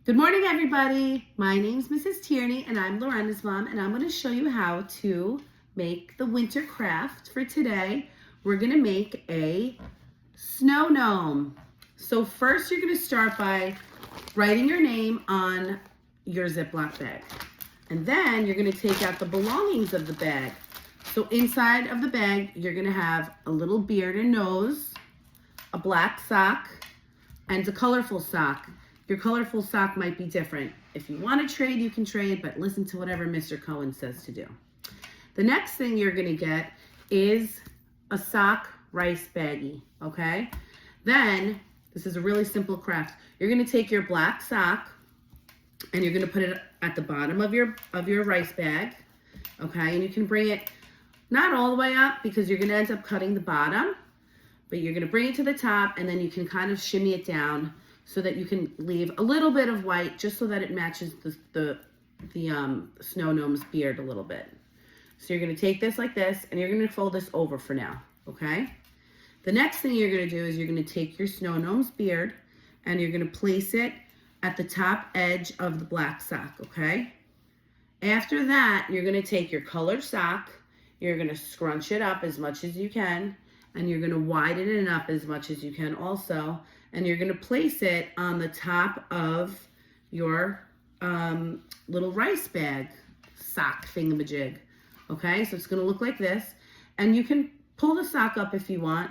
Good morning, everybody. My name's Mrs. Tierney, and I'm Lorena's mom, and I'm going to show you how to make the winter craft for today. We're going to make a snow gnome. So first, you're going to start by writing your name on your Ziploc bag. And then you're going to take out the belongings of the bag. So inside of the bag, you're going to have a little beard and nose, a black sock, and a colorful sock. Your colorful sock might be different. If you want to trade, you can trade, but listen to whatever Mr. Cohen says to do. The next thing you're going to get is a sock rice baggie, okay? Then, this is a really simple craft. You're going to take your black sock and you're going to put it at the bottom of your rice bag, okay? And you can bring it not all the way up because you're going to end up cutting the bottom, but you're going to bring it to the top and then you can kind of shimmy it down so that you can leave a little bit of white just so that it matches the snow gnome's beard a little bit. So you're going to take this like this and you're going to fold this over for now, okay? The next thing you're going to do is you're going to take your snow gnome's beard and you're going to place it at the top edge of the black sock, okay? After that, you're going to take your colored sock, you're going to scrunch it up as much as you can, and you're going to widen it up as much as you can also, and you're going to place it on the top of your little rice bag sock thingamajig, okay? So it's going to look like this, and you can pull the sock up if you want,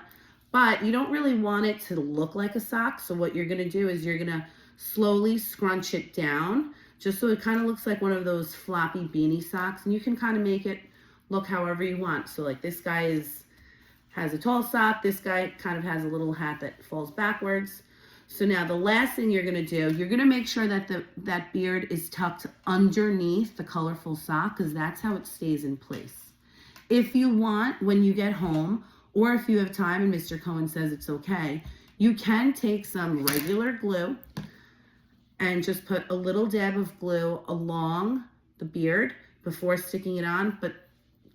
but you don't really want it to look like a sock, so what you're going to do is you're going to slowly scrunch it down just so it kind of looks like one of those floppy beanie socks, and you can kind of make it look however you want. So like this guy has a tall sock. This guy kind of has a little hat that falls backwards. So now the last thing you're going to do, you're going to make sure that that beard is tucked underneath the colorful sock because that's how it stays in place. If you want, when you get home, or if you have time and Mr. Cohen says it's okay, you can take some regular glue and just put a little dab of glue along the beard before sticking it on, but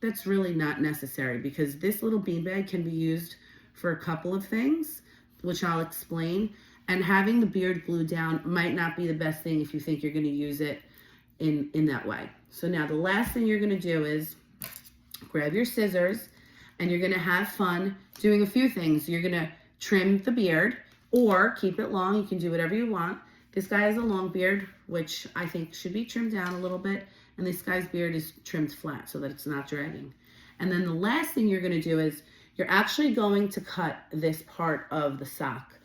that's really not necessary because this little beanbag can be used for a couple of things, which I'll explain. And having the beard glued down might not be the best thing if you think you're going to use it in that way. So now the last thing you're going to do is grab your scissors and you're going to have fun doing a few things. You're going to trim the beard or keep it long. You can do whatever you want. This guy has a long beard, which I think should be trimmed down a little bit. And this guy's beard is trimmed flat so that it's not dragging. And then the last thing you're going to do is you're actually going to cut this part of the sock.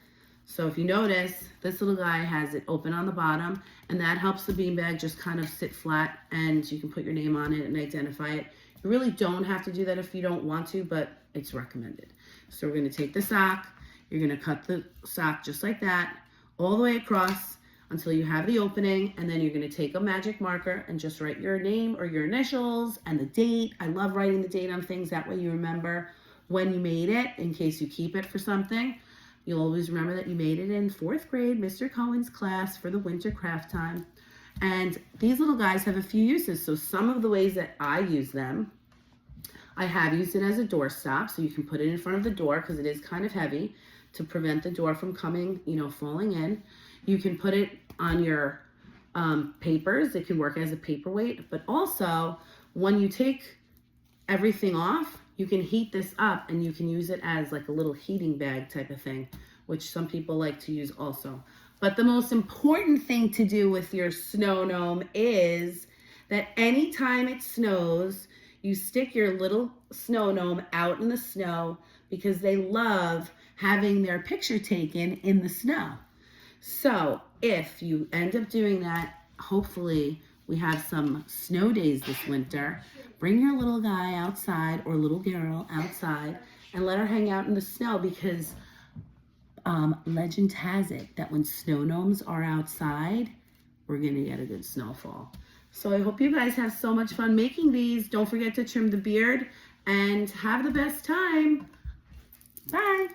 So if you notice, this little guy has it open on the bottom, and that helps the beanbag just kind of sit flat, and you can put your name on it and identify it. You really don't have to do that if you don't want to, but it's recommended. So we're going to take the sock, you're going to cut the sock just like that, all the way across, until you have the opening, and then you're going to take a magic marker and just write your name or your initials and the date. I love writing the date on things. That way you remember when you made it in case you keep it for something. You'll always remember that you made it in 4th grade, Mr. Cohen's class for the winter craft time. And these little guys have a few uses. So some of the ways that I use them, I have used it as a doorstop. So you can put it in front of the door because it is kind of heavy to prevent the door from coming, falling in. You can put it on your papers. It can work as a paperweight, but also when you take everything off, you can heat this up and you can use it as like a little heating bag type of thing, which some people like to use also. But the most important thing to do with your snow gnome is that anytime it snows, you stick your little snow gnome out in the snow because they love having their picture taken in the snow. So if you end up doing that, hopefully we have some snow days this winter. Bring your little guy outside or little girl outside and let her hang out in the snow because legend has it that when snow gnomes are outside, we're going to get a good snowfall. So I hope you guys have so much fun making these. Don't forget to trim the beard and have the best time. Bye.